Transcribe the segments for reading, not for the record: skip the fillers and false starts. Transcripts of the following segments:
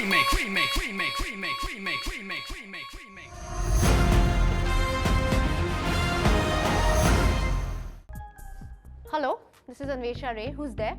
Hello, this is Anvesha Ray. Who's there?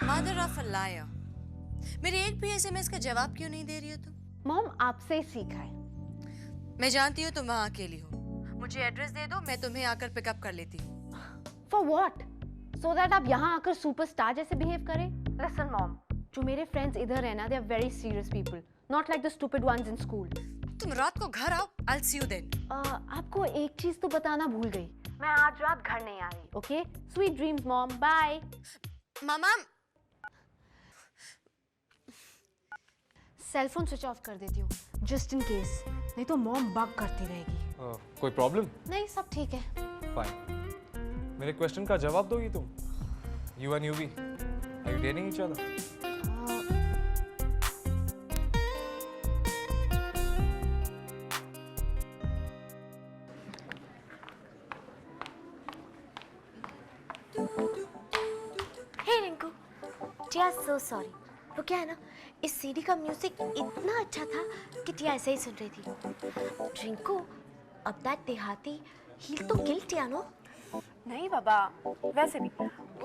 Mother of a liar. मेरे एक भी SMS का जवाब क्यों नहीं दे रही हो तुम? Mom, आपसे ही सीखा है. मैं जानती हूँ तुम वहाँ अकेली हो. मुझे एड्रेस दे दो, मैं तुम्हें आकर पिकअप कर लेती हूँ. For what? So that आप यहाँ आकर सुपरस्टार जैसे behave करें? Listen, Mom. जो मेरे friends इधर हैं ना, they are very serious people. Not like the stupid ones in school. तुम रात को घर आओ. I'll see you then. आपको एक चीज तो बताना भूल गई. मैं आज रात घर नहीं आ रही. Okay? Sweet dreams, Mom. Bye. मामा. सेल फोन स्विच ऑफ कर देती हूँ. Just in case. नहीं तो मॉम बग करती रहेगी. कोई प्रॉब्लम? नहीं, सब ठीक है. फाइन. मेरे क्वेश्चन का जवाब दोगी तुम? You and Yuvi, are you dating each other? Hey Rinku, Tiya so sorry. वो क्या है ना, इस सीडी का म्यूजिक इतना अच्छा था कि टिया ऐसे ही सुन रही थी. रिंकू, अब दैट देहाती he'll तो kill टिया नो? नहीं बाबा, वैसे भी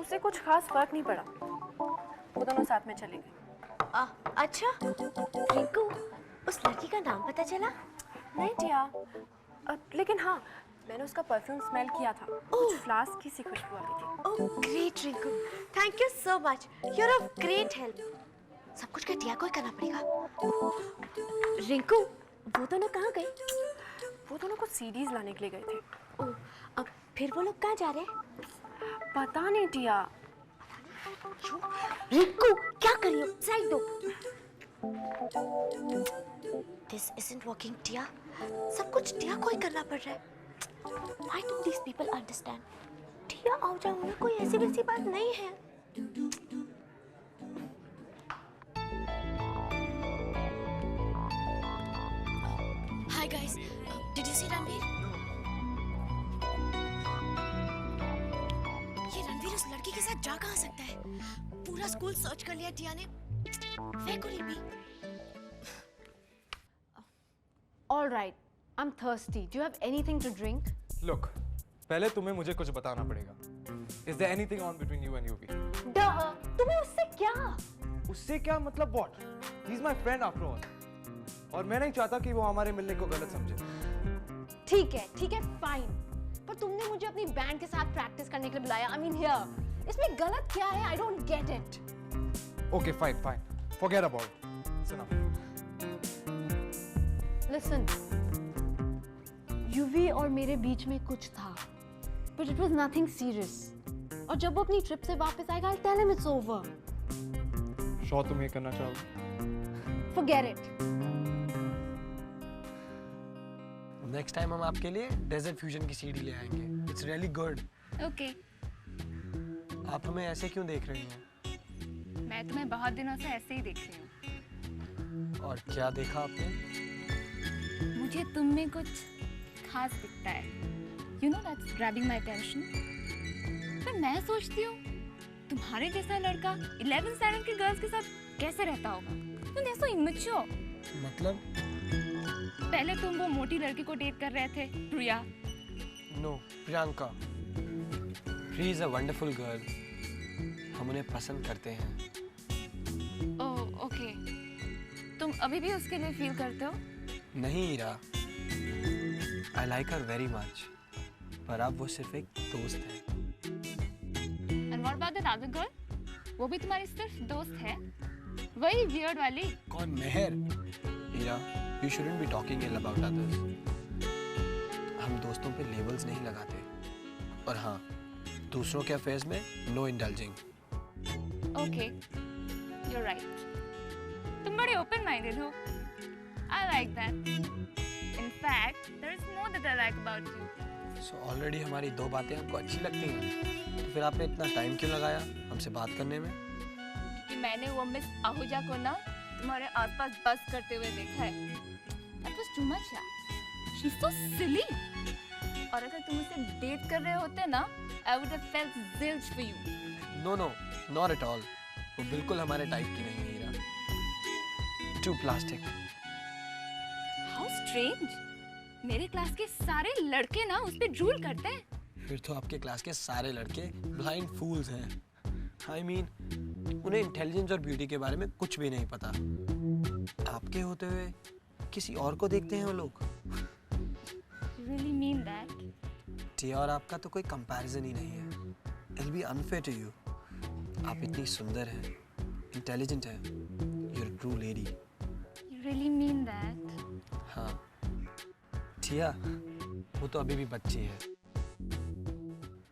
उससे कुछ खास फर्क नहीं पड़ा. वो दोनों साथ में चले गए. अच्छा, रिंकू, उस लड़की का नाम पता चला? नहीं टिया, लेकिन हाँ, मैंने उसका परफ्यूम स्मेल किया था. कुछ फ्लास्क की सी खुशबू आ रही थी. Oh great Rinku, thank you so much. You are of great help. सब कुछ का टिया को ही करना पड़ेगा. रिंकू, वो दोनों कहाँ गए? वो दोनों कुछ सीडीज लाने के लिए गए थे. ओह, अब फिर वो लोग कहाँ जा रहे हैं? पता नहीं टिया. रिंकू, क्या कर रही हो? साइड दो. This isn't working, टिया. सब कुछ टिया को ही करना पड़ रहा है. Why don't these people understand? टिया आओ जाओ ना, कोई ऐसी वैसी बात नहीं है. Hi guys, did you see Ranveer? ये रणवीर उस लड़की के साथ जा कहाँ सकता है? पूरा स्कूल सर्च कर लिया टिया ने. Where could he be? All right. I'm thirsty. Do you have anything to drink? Look, पहले तुम्हें मुझे कुछ बताना पड़ेगा. Is there anything on between you and Yuvi? Duh. तुम्हें उससे क्या? उससे क्या मतलब what? He's my friend after all. और मैं नहीं चाहता कि वो हमारे मिलने को गलत समझे. ठीक है, fine. पर तुमने मुझे अपनी बैंड के साथ प्रैक्टिस करने के लिए बुलाया. I mean here. इसमें गलत क्या है? I don't get it. Okay, fine. Forget about it. It's enough. Listen. UV और मेरे बीच में कुछ था. But it was nothing serious. और जब वो अपनी ट्रिप से वापस आएगा, I'll tell him it's over. Sure तुम ये करना चाहोगे? Forget it. नेक्स्ट टाइम हम आपके लिए डेजर्ट फ्यूजन की सीडी ले आएंगे. It's really good. ओके. आप हमें ऐसे क्यों देख रही हैं? मैं तुम्हें बहुत दिनों से ऐसे ही देख रही हूँ. और क्या देखा आपने? मुझे तुम में कुछ खास दिखता है. You know that's grabbing my attention. पर मैं सोचती हूँ तुम्हारे जैसा लड़का 11th स्टैंडर्ड की गर्ल्स के साथ कैसे रहता होगा. तुम देखो इमेच्योर. मतलब? पहले तुम वो मोटी लड़की को डेट कर रहे थे, Priya. No, Priyanka. She is a wonderful girl. हम उन्हें पसंद करते हैं. Oh okay. तुम अभी भी उसके लिए फील करते हो? नहीं Ira. I like her very much. पर अब वो सिर्फ एक दोस्त है. And what about that other girl? वो भी तुम्हारी सिर्फ दोस्त है? वही वियर्ड वाली? कौन? मेहर? Ira, you shouldn't be talking ill about others. हम दोस्तों पे लेबल्स नहीं लगाते. और हाँ, दूसरों के अफेयर्स में no indulging. Okay, you're right. तुम बड़े open minded हो. I like that. In fact, there is more that I like about you. So already हमारी दो बातें आपको अच्छी लगती हैं. तो फिर आपने इतना टाइम क्यों लगाया हमसे बात करने में? कि मैंने वो मिस आहूजा को ना तुम्हारे आसपास बस करते हुए देखा है. That was too much यार. She's so silly. और अगर तुम उसे डेट कर रहे होते ना, I would have felt zilch for you. No, not at all. वो बिल्कुल हमारे टाइप की नहीं है हीरा. Too plastic. How strange. मेरे क्लास के सारे लड़के ना उस पे ड्रूल करते हैं। फिर तो आपके क्लास के सारे लड़के ब्लाइंड फूल्स हैं। I mean, उन्हें इंटेलिजेंस और ब्यूटी के बारे में कुछ भी नहीं पता। आपके होते हुए किसी और को देखते हैं वो लोग। Really mean that? टिया और आपका तो कोई कंपैरिजन ही नहीं है। It'll be unfair to you. आप इतनी सुंदर हैं, इंटेलिजेंट हैं, you're a true lady. You really mean that? हाँ, टिया, वो तो अभी भी बच्ची है।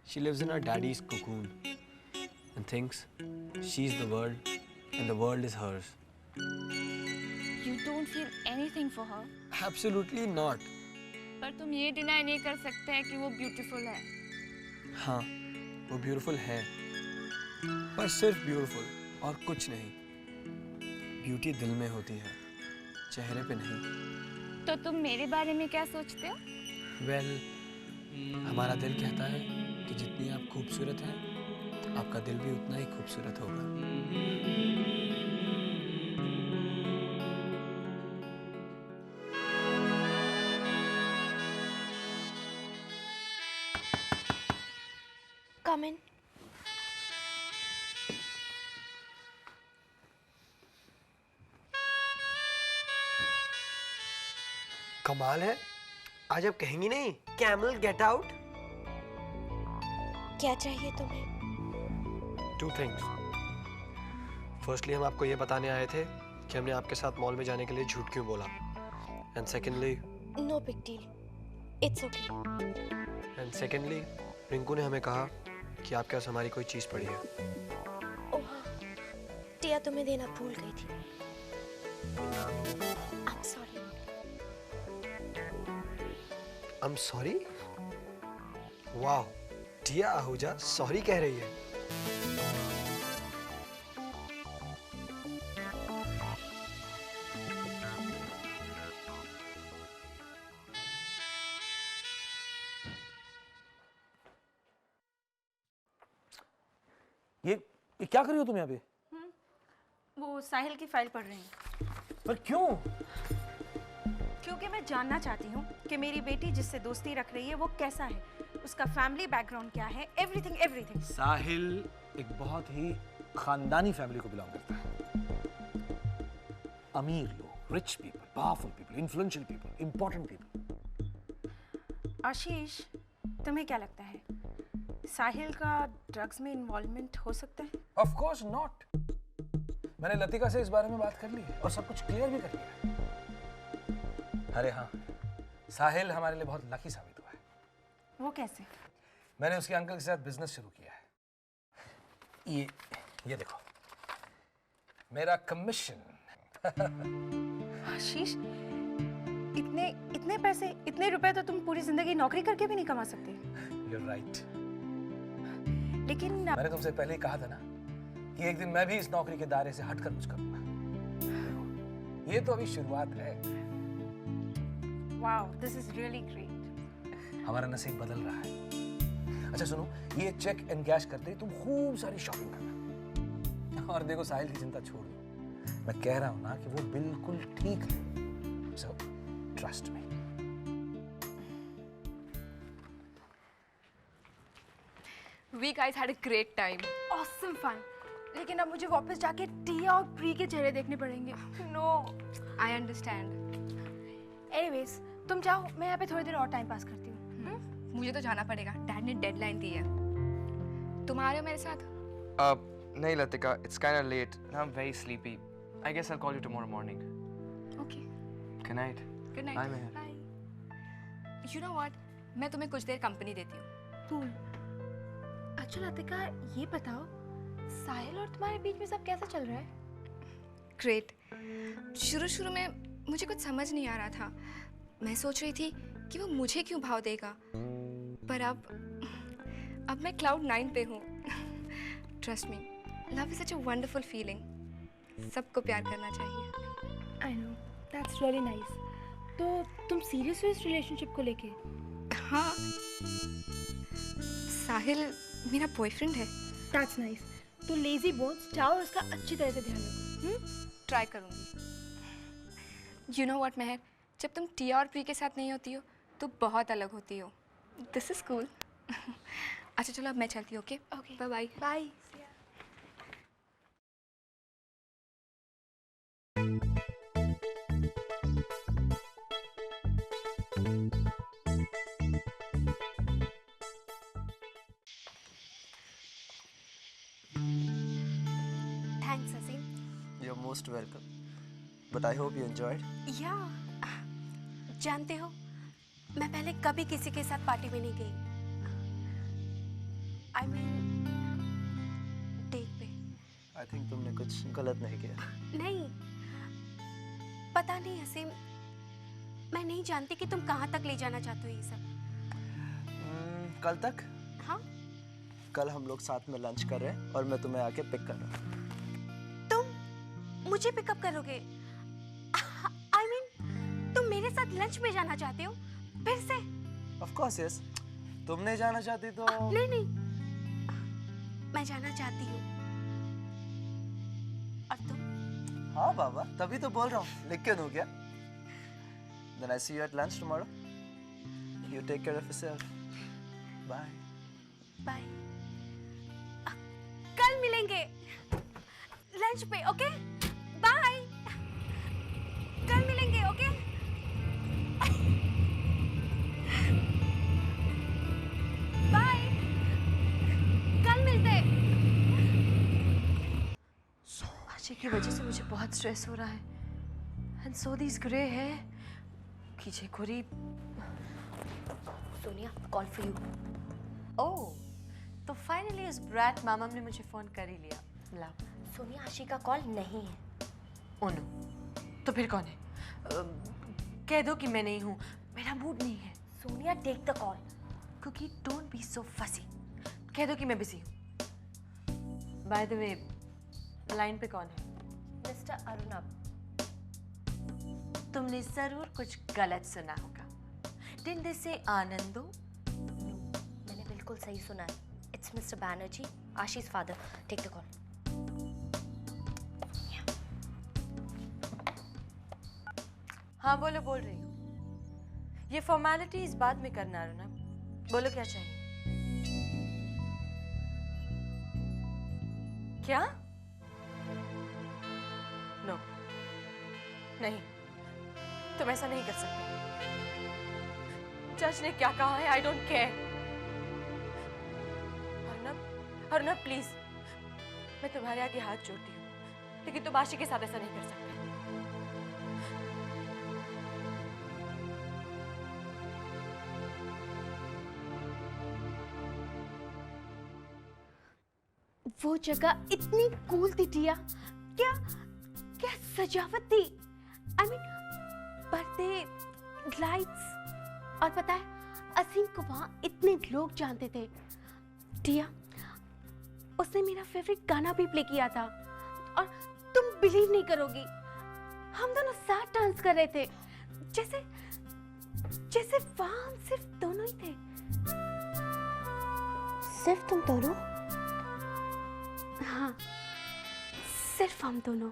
She lives in her daddy's cocoon and thinks she's the world and the world is hers. You don't feel anything for her. Absolutely not. पर तुम ये डिनाई नहीं कर सकते हैं कि वो ब्यूटीफुल है। हाँ, वो ब्यूटीफुल है, पर सिर्फ ब्यूटीफुल और कुछ नहीं। ब्यूटी दिल में होती है, चेहरे पे नहीं। तो तुम मेरे बारे में क्या सोचते हो? Well, हमारा दिल कहता है कि जितनी आप खूबसूरत हैं, आपका दिल भी उतना ही खूबसूरत होगा। Come in. कमाल है, आज आप कहेंगी नहीं कैमल गेट आउट। क्या चाहिए तुम्हें? Two things. फर्स्टली हम आपको ये बताने आए थे कि हमने आपके साथ मॉल में जाने के लिए झूठ क्यों बोला। And secondly No big deal. It's okay. Rinku ने हमें कहा कि आपके पास हमारी कोई चीज़ पड़ी है। ओह हाँ, टिया तुम्हें देना भूल गई थी। I'm sorry. I'm sorry? वाह, टिया आहूजा सॉरी कह रही है। ये क्या कर रही हो तुम यहाँ पे? वो साहिल की फाइल पढ़ रही हूँ। पर क्यों? क्योंकि मैं जानना चाहती हूँ कि मेरी बेटी जिससे दोस्ती रख रही है वो कैसा है, उसका फैमिली बैकग्राउंड क्या है, एवरीथिंग। साहिल एक बहुत ही खानदानी फैमिली को बिलोंग करता है। अमीर लोग, rich people, powerful people, influential people, important people. Ashish, तुम्हें क्या लगता है साहिल का ड्रग्स में इन्वॉल्वमेंट हो सकता है? Of course not. मैंने लतिका से इस बारे में बात कर ली है और सब कुछ क्लियर भी कर लिया है। अरे हाँ, साहिल हमारे लिए बहुत लकी साबित हुआ है। वो कैसे? मैंने उसके अंकल के साथ बिजनेस शुरू किया है। ये देखो, मेरा कमीशन। आशीष, इतने पैसे, इतने रुपए तो तुम पूरी जिंदगी नौकरी करके भी नहीं कमा सकते। You're right. लेकिन मैंने तुमसे पहले ही कहा था ना कि एक दिन मैं भी इस नौकरी के दायरे से हटकर कुछ करूंगा। ये तो अभी शुरुआत है। Wow, this is really great. हमारा नसीब बदल रहा है। अच्छा सुनो, ये चेक एंड कैश करते ही तुम खूब सारी शॉपिंग करना। और देखो, साहिल की चिंता छोड़ दो। मैं कह रहा हूं ना कि वो बिल्कुल ठीक है। So trust me. We guys had a great time. Awesome fun. लेकिन अब मुझे वापस जाके टिया और प्री के चेहरे देखने पड़ेंगे। नो। I understand. एनीवेज, तुम जाओ, मैं यहाँ पे थोड़ी देर और टाइम पास करती हूँ। मुझे तो जाना पड़ेगा, डैड ने डेडलाइन दी है। तुम आ रहे हो मेरे साथ? नहीं Latika, it's kind of late. I'm very sleepy. I guess I'll call you tomorrow morning. Okay. Good night. Good night. Bye, Meher. Bye. You know what? मैं तुम्हें कुछ देर कंपनी देती हूँ। कूल। अच्छा लतिका, ये बताओ साहिल और तुम्हारे बीच में सब कैसा चल रहा है? ग्रेट। शुरू में मुझे कुछ समझ नहीं आ रहा था। मैं सोच रही थी कि वो मुझे क्यों भाव देगा, पर अब मैं क्लाउड 9 पे हूँ। Trust me, love is such a wonderful feeling. सबको प्यार करना चाहिए। I know, that's really nice. तो तुम सीरियस हो इस रिलेशनशिप को लेके? हाँ, साहिल मेरा बॉयफ्रेंड है। That's nice. तो लेजी बोन्स, जाओ और उसका अच्छी तरह से ध्यान रखो। ट्राई करूँगी। यू नो व्हाट मेहर, जब तुम टिया और प्री के साथ नहीं होती हो तो बहुत अलग होती हो. This is cool. अच्छा चलो अब मैं चलती हूँ. Okay okay bye bye. Bye. Thanks Aseem. You're most welcome. But I hope you enjoyed. या जानते हो, मैं पहले कभी किसी के साथ पार्टी में नहीं गई. आई मीन डेट पे. I think तुमने कुछ गलत नहीं किया. नहीं, पता नहीं असीम, मैं नहीं जानती कि तुम कहाँ तक ले जाना चाहते हो ये सब. कल तक? हाँ, कल हम लोग साथ में लंच कर रहे हैं और मैं तुम्हें आके पिक कर रहा हूँ. तुम मुझे पिकअप करोगे? आई मीन तुम मेरे साथ लंच में जाना चाहते हो फिर से? Of course yes. तुम नहीं जाना चाहती तो? नहीं नहीं, मैं जाना चाहती हूँ. और तुम? हाँ बाबा, तभी तो बोल रहा हूँ. लिख के दूँ क्या? Then I see you at lunch tomorrow. You take care of yourself. Bye. Bye. कल मिलेंगे लंच पे. Okay bye. कल मिलेंगे. Okay bye. कल मिलते. आशी की वजह से मुझे बहुत स्ट्रेस हो रहा है. एंड सो दिस ग्रे है खींचेखोरी. Sonia, call for you. Oh, तो फाइनली उस ब्रैट मामम ने मुझे फोन कर ही लिया. लाओ. सोनिया, आशी का कॉल नहीं है. ओ नो, तो फिर कौन है? कह दो कि मैं नहीं हूँ, मेरा मूड नहीं है. Sonia, take the call. क्योंकि डोंट बी सो फसी. कह दो कि मैं बिजी हूँ. बाय द वे, लाइन पे कौन है? मिस्टर अरुणब. तुमने जरूर कुछ गलत सुना होगा. Didn't they say आनंदो? मैंने बिल्कुल सही सुना है. It's mister Banerjee, Ashish father. Take the call. हाँ बोलो, बोल रही हूँ. ये फॉर्मेलिटी इस बाद में करना है ना. बोलो क्या चाहिए? क्या? नो, नहीं, तुम ऐसा नहीं कर सकते. जज ने क्या कहा है, I don't care. Arnab, Arnab please, मैं तुम्हारे आगे हाथ जोड़ती हूँ, लेकिन तुम आशी के साथ ऐसा नहीं कर सकते. वो जगह इतनी कूल थी टिया. क्या क्या सजावट थी. आई मीन पर्दे, लाइट्स. और पता है, असीम को वहां इतने लोग जानते थे. टिया, उसने मेरा फेवरेट गाना भी प्ले किया था. और तुम बिलीव नहीं करोगी, हम दोनों साथ डांस कर रहे थे. जैसे जैसे वहां हम सिर्फ दोनों ही थे. सिर्फ तुम दोनों? हाँ, सिर्फ हम दोनों.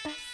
बस.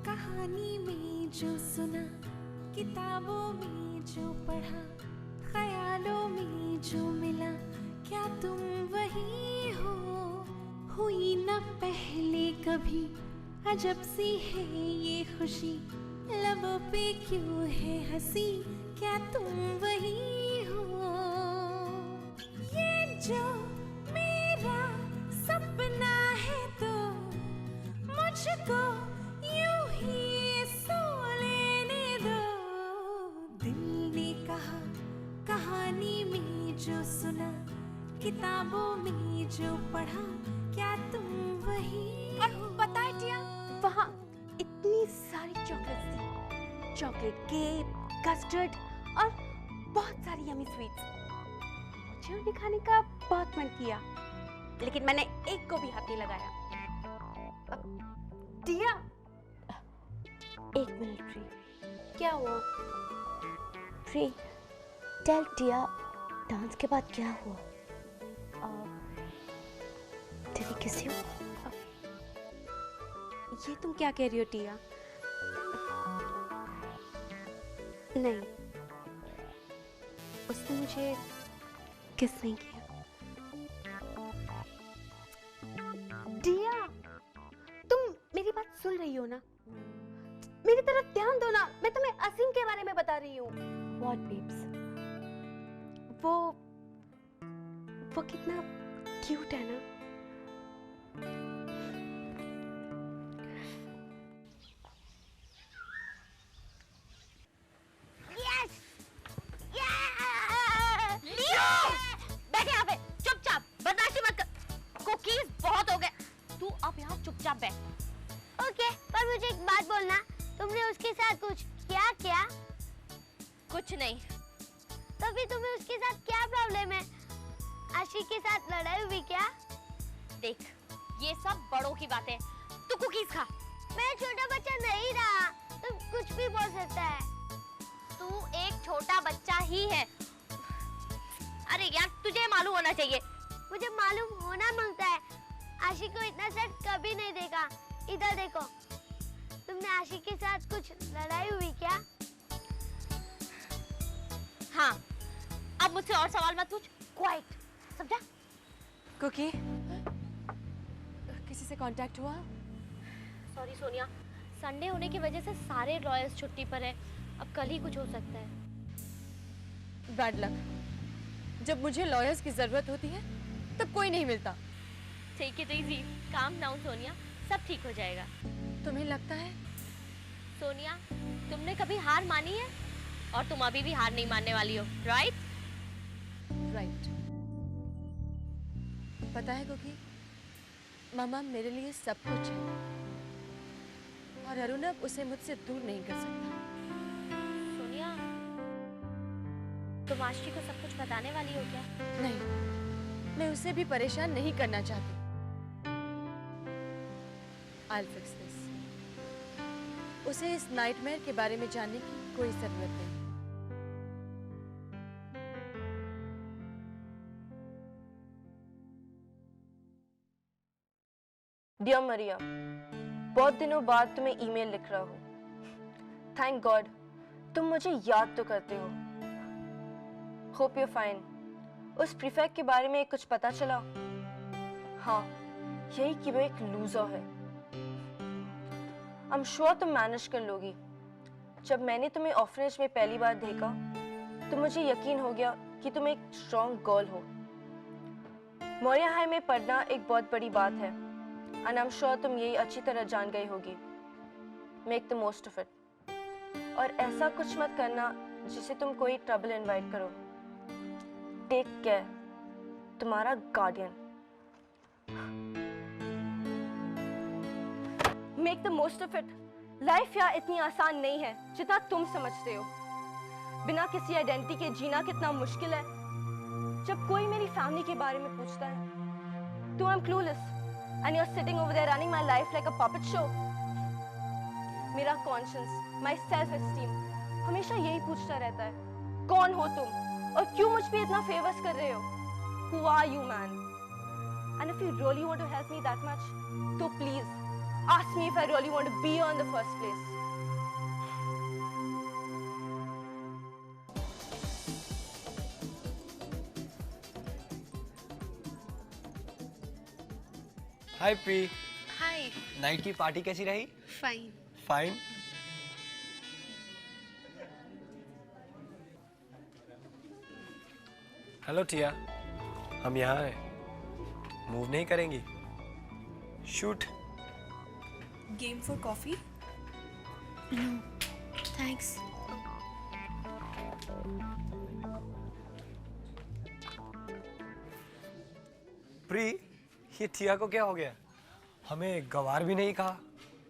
कहानी में जो सुना, किताबों में जो पढ़ा, ख्यालों में जो मिला, क्या तुम वही हो? हुई न पहले कभी, अजब सी है ये खुशी, लबों पे क्यों है हंसी, क्या तुम वही हो? ये जो मेरा सपना है तो मुझको यूं ही सो लेने दो. दिल ने कहा, कहानी में जो सुना, किताबों में जो पढ़ा, क्या तुम वही और पता है टिया, वहाँ इतनी चॉकलेट केक, कस्टर्ड और बहुत सारी यमी स्वीट्स। मुझे उन्हें खाने का बहुत मन किया, लेकिन मैंने एक को भी हाथ नहीं लगाया। टिया, एक मिनट प्री, क्या हुआ? प्री, टेल टिया, डांस के बाद क्या हुआ? Did he kiss you? ये तुम क्या कह रही हो टिया? नहीं, उसने मुझे किस नहीं किया। टिया, तुम मेरी बात सुन रही हो ना? मेरी तरफ ध्यान दो ना, मैं तुम्हें असीम के बारे में बता रही हूँ। What babes? वो कितना क्यूट है ना? चुपचाप बैठ। ओके, पर मुझे एक बात बोलना, तुमने उसके साथ कुछ किया क्या? कुछ नहीं। तो फिर तुम्हें उसके साथ क्या प्रॉब्लम है? आशिक के साथ लड़ाई हुई क्या? देख, ये सब बड़ों की बातें। तू कुकीज खा। मैं छोटा बच्चा नहीं रहा, तुम कुछ भी बोल सकता है। तू एक छोटा बच्चा ही है। अरे यार, तुझे मालूम होना चाहिए। मुझे मालूम होना मांगता है। आशिक को इतना सेट कभी नहीं देखा। इधर देखो, तुमने आशिक के साथ कुछ लड़ाई हुई क्या? हाँ, अब मुझसे और सवाल मत पूछ। क्वाइट, समझा? कुकी, किसी से कांटेक्ट हुआ? सॉरी सोनिया, संडे होने की वजह से सारे लॉयर्स छुट्टी पर है। अब कल ही कुछ हो सकता है। Bad luck. जब मुझे लॉयर्स की जरूरत होती है तब कोई नहीं मिलता। ठीक है, इजी, काम डाउन सोनिया, सब ठीक हो जाएगा। तुम्हें लगता है? सोनिया, तुमने कभी हार मानी है और तुम अभी भी हार नहीं मानने वाली हो, राइट? राइट। पता है कुकी, मामा मेरे लिए सब कुछ है और अरुणव उसे मुझसे दूर नहीं कर सकता। सोनिया, तुम आशी को सब कुछ बताने वाली हो क्या? नहीं, मैं उसे भी परेशान नहीं करना चाहती। I'll fix this. उसे इस नाइटमेयर के बारे में जानने की कोई जरूरत नहीं। डियर मरिया, बहुत दिनों बाद तुम्हें ईमेल लिख रहा हूँ। थैंक गॉड तुम मुझे याद तो करते हो। Hope you fine. उस प्रीफेक्ट के बारे में कुछ पता चला? हाँ, यही कि वो एक लूजर है। I'm sure तुम मैनेज कर लोगी। जब मैंने तुम्हें ऑर्फनेज में पहली बार देखा तो मुझे यकीन हो गया कि तुम एक स्ट्रॉन्ग गर्ल हो। मोरिया हाई में पढ़ना एक बहुत बड़ी बात है and I'm sure तुम यही अच्छी तरह जान गई होगी। Make the most of it। और ऐसा कुछ मत करना जिसे तुम कोई ट्रबल इनवाइट करो। टेक केयर, तुम्हारा guardian. Make the most of it. Life यार इतनी आसान नहीं है जितना तुम समझते हो। बिना किसी आइडेंटिटी के जीना कितना मुश्किल है। जब कोई मेरी फैमिली के बारे में पूछता है तो I am clueless and you are sitting over there running my life like a puppet show. मेरा कॉन्शियंस, माय सेल्फ एस्टीम हमेशा यही पूछता रहता है, कौन हो तुम और क्यों मुझ पे इतना फेवर्स कर रहे हो? Who are you man? And if you really want to help me that much तो please ask me if I really want to be here in the first place. Hi pre. Hi. Night की party कैसी रही? Fine. Fine. Hello टिया, हम यहाँ हैं। Move नहीं करेंगी? Shoot. Game for coffee? No, thanks. Pre, ये टिया को क्या हो गया? हमें गवार भी नहीं कहा,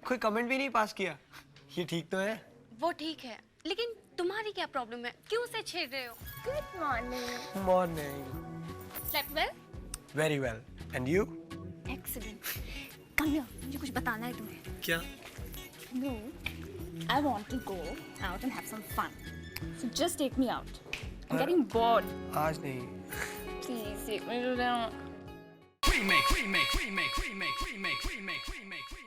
कोई कमेंट भी नहीं पास किया। ये ठीक तो है? वो ठीक है, लेकिन तुम्हारी क्या प्रॉब्लम है? क्यों उसे छेड़ रहे हो? Good morning. Morning. Slept well? Very well. And you? Excellent. Come here, मुझे कुछ बताना है तुम्हें। क्या? No, I want to go out and have some fun. So just take me out. I'm getting bored. आज नहीं। Please take me to the... Remake, remake, remake, remake, remake, remake, remake, remake.